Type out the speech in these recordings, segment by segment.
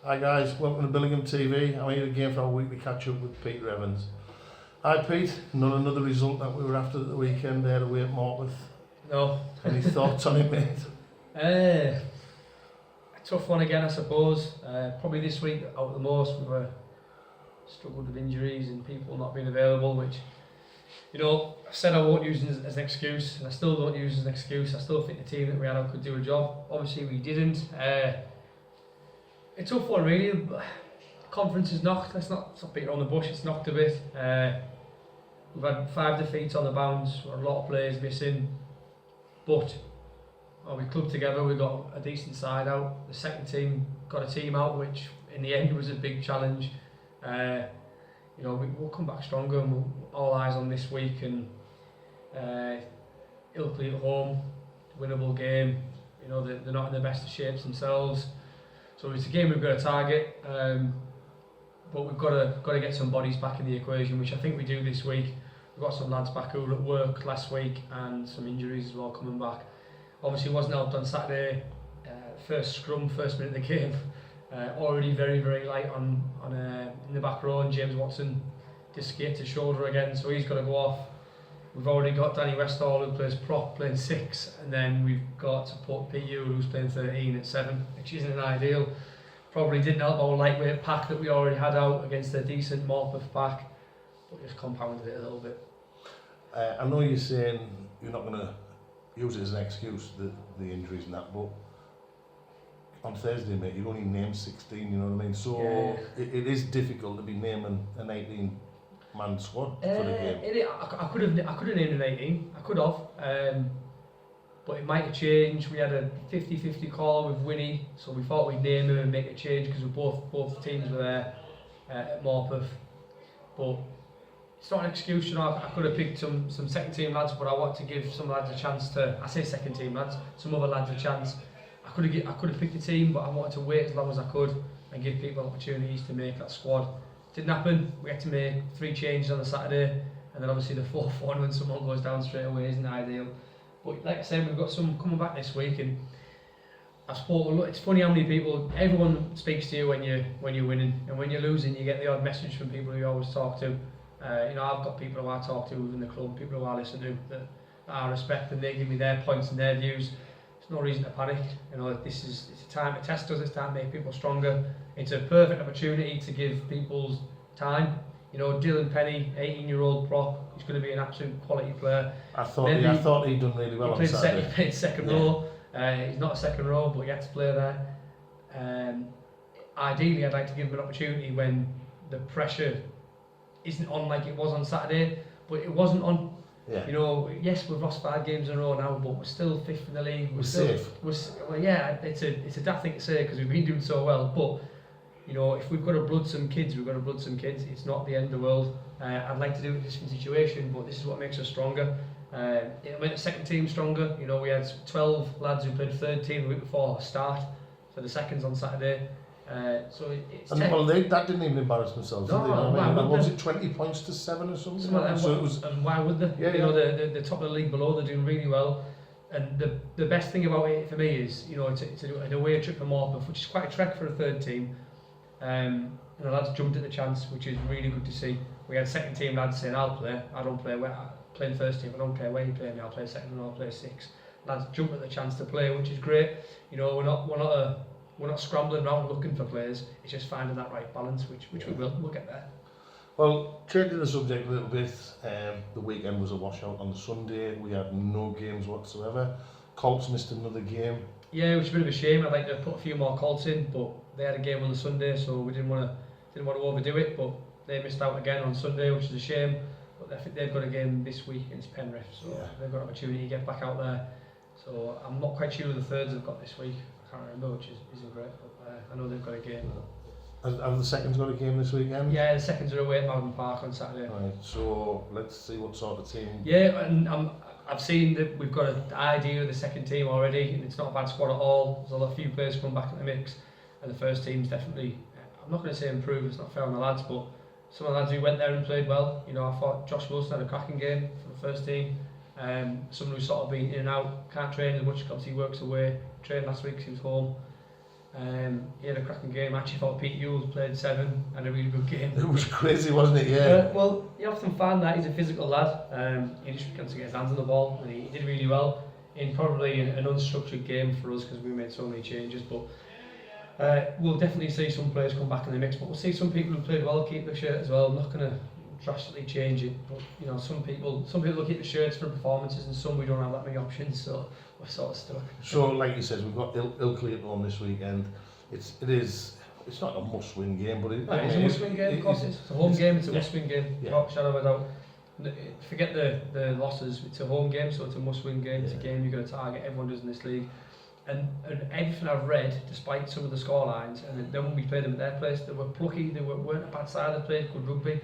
Hi guys, welcome to Billingham TV. I'm here again for our weekly catch up with Peter Evans. Hi Pete, not another result that we were after at the weekend there away at Morpeth. No. Any thoughts on it, mate? A tough one again, I suppose. Probably this week out the most we were struggled with injuries and people not being available, which, you know, I said I won't use it as an excuse, and I still don't use it as an excuse. I still think the team that we had out could do a job. Obviously we didn't. A tough one really. Conference is knocked. Let's not beat it on the bush. It's knocked a bit. We've had 5 defeats on the bounce. A lot of players missing, but we clubbed together. We got a decent side out. The second team got a team out, which in the end was a big challenge. You know, we'll come back stronger, and all eyes on this week. And Ilkley at home, winnable game. You know, they're not in the best of shapes themselves. So it's a game we've got to target, but we've got to get some bodies back in the equation, which I think we do this week. We've got some lads back who were at work last week, and some injuries as well coming back. Obviously, it wasn't helped on Saturday. First scrum, first minute of the game, already very light on in the back row, and James Watson dislocated his shoulder again, so he's got to go off. We've already got Danny Westall, who plays prop, playing 6, and then we've got support PU, who's playing 13 at 7, which isn't ideal. Probably didn't help our lightweight pack that we already had out against a decent Morpeth pack, but just compounded it a little bit. I know you're saying you're not going to use it as an excuse, the injuries and that, but on Thursday, mate, you only named 16, you know what I mean? So yeah. It is difficult to be naming an 18-man squad for the game. I could have named an 18. I could have, but it might have changed. We had a 50-50 call with Winnie, so we thought we'd name him and make a change because both teams were there at Morpeth. But it's not an excuse, you know. I could have picked some second team lads, but I want to give some lads a chance to. I say second team lads, some other lads a chance. I could have picked a team, but I wanted to wait as long as I could and give people opportunities to make that squad. Didn't happen. We had to make 3 changes on the Saturday, and then obviously the 4th one when someone goes down straight away isn't ideal. But like I said, we've got some coming back this week, and I've spoken. It's funny how many people. Everyone speaks to you when you're winning, and when you're losing, you get the odd message from people who you always talk to. You know, I've got people who I talk to within the club, people who I listen to that I respect, and they give me their points and their views. There's no reason to panic. You know, it's a time to test us. It's time to make people stronger. It's a perfect opportunity to give people time. You know, Dylan Penny, 18-year-old prop, he's going to be an absolute quality player. I thought he'd done really well on Saturday. He played second row. He's not a second row, but he had to play there. Ideally, I'd like to give him an opportunity when the pressure isn't on like it was on Saturday, but it wasn't on. Yeah. You know, yes, we've lost 5 games in a row now, but we're still 5th in the league. We're safe. Well, yeah, it's a daft thing to say because we've been doing so well, but you know, if we've got to blood some kids, we've got to blood some kids. It's not the end of the world. I'd like to do it in this situation, but this is what makes us stronger. It made the second team stronger. You know, we had 12 lads who played third team the week before start for the seconds on Saturday. So it's that didn't even embarrass themselves, did they? Was it 20 points to 7 or something? And why would they? Yeah, you know, the top of the league below, they're doing really well. And the best thing about it for me is, you know, it's an away trip for Morpeth, which is quite a trek for a third team. And the lads jumped at the chance, which is really good to see. We had second team lads saying, "I'll play. I don't play. I play in first team. I don't care where you play me. I'll play second and I'll play 6." Lads jump at the chance to play, which is great. You know, we're not scrambling around looking for players. It's just finding that right balance, which we will. We'll get there. Well, changing the subject a little bit, the weekend was a washout on the Sunday. We had no games whatsoever. Colts missed another game. Yeah, which is a bit of a shame. I'd like to put a few more Colts in, but they had a game on the Sunday, so we didn't want to overdo it. But they missed out again on Sunday, which is a shame. But I think they've got a game this week against Penrith, so they've got an opportunity to get back out there. So I'm not quite sure who the thirds have got this week. I can't remember, which isn't great, but I know they've got a game. Have the seconds got a game this weekend? Yeah, the seconds are away at Malvern Park on Saturday. Right, so let's see what sort of team. Yeah, and I've seen that we've got an idea of the second team already, and it's not a bad squad at all. There's a few players coming back in the mix, and the first team's definitely, I'm not going to say improved, it's not fair on the lads, but some of the lads who went there and played well. You know, I thought Josh Wilson had a cracking game for the first team. Someone who's sort of been in and out, can't train as much because he works away. Trained last week because he was home. He had a cracking game. I actually thought Pete Ewell played 7, had a really good game. It was crazy, wasn't it? Yeah. Well, you often find that he's a physical lad. He just wants to get his hands on the ball, and he did really well in probably an unstructured game for us because we made so many changes. But we'll definitely see some players come back in the mix. But we'll see some people who played well keep the shirt as well. I'm not going to drastically change it, but you know, some people will keep the shirts for performances, and some we don't have that many options, so we're sort of stuck. So, like you said, we've got Ilkley at home this weekend. It's not a must-win game, but It's a must-win game, of course. It's a home game. It's a must-win game. Yeah. Without a shadow of a doubt. Forget the losses. It's a home game, so it's a must-win game. It's a game you're going to target. Everyone does in this league. And everything I've read, despite some of the score lines, and then when we played them at their place, they were plucky. They weren't a bad side. They played good rugby.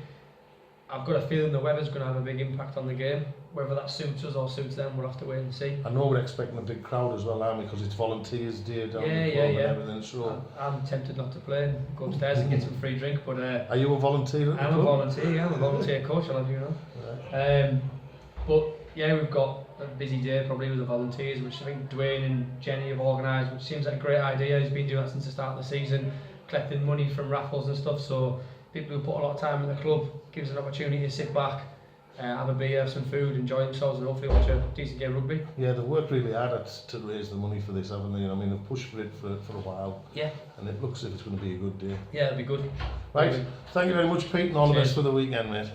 I've got a feeling the weather's going to have a big impact on the game. Whether that suits us or suits them, we'll have to wait and see. I know we're expecting a big crowd as well, aren't we? Because it's Volunteers Day down the club and everything. So I'm tempted not to play and go upstairs and get some free drink. But are you a volunteer? I'm a volunteer. Yeah, I'm a volunteer coach. I'll have you know. Right. But yeah, we've got a busy day probably with the volunteers, which I think Dwayne and Jenny have organised, which seems like a great idea. He's been doing that since the start of the season, collecting money from raffles and stuff. So people who put a lot of time in the club gives an opportunity to sit back, have a beer, have some food, enjoy themselves, and hopefully watch a decent game of rugby. Yeah, they've worked really hard to raise the money for this, haven't they? I mean, they've pushed for it for a while. Yeah. And it looks as if it's going to be a good day. Yeah, it'll be good. Right. Thank you very much, Pete, and all the best for the weekend, mate.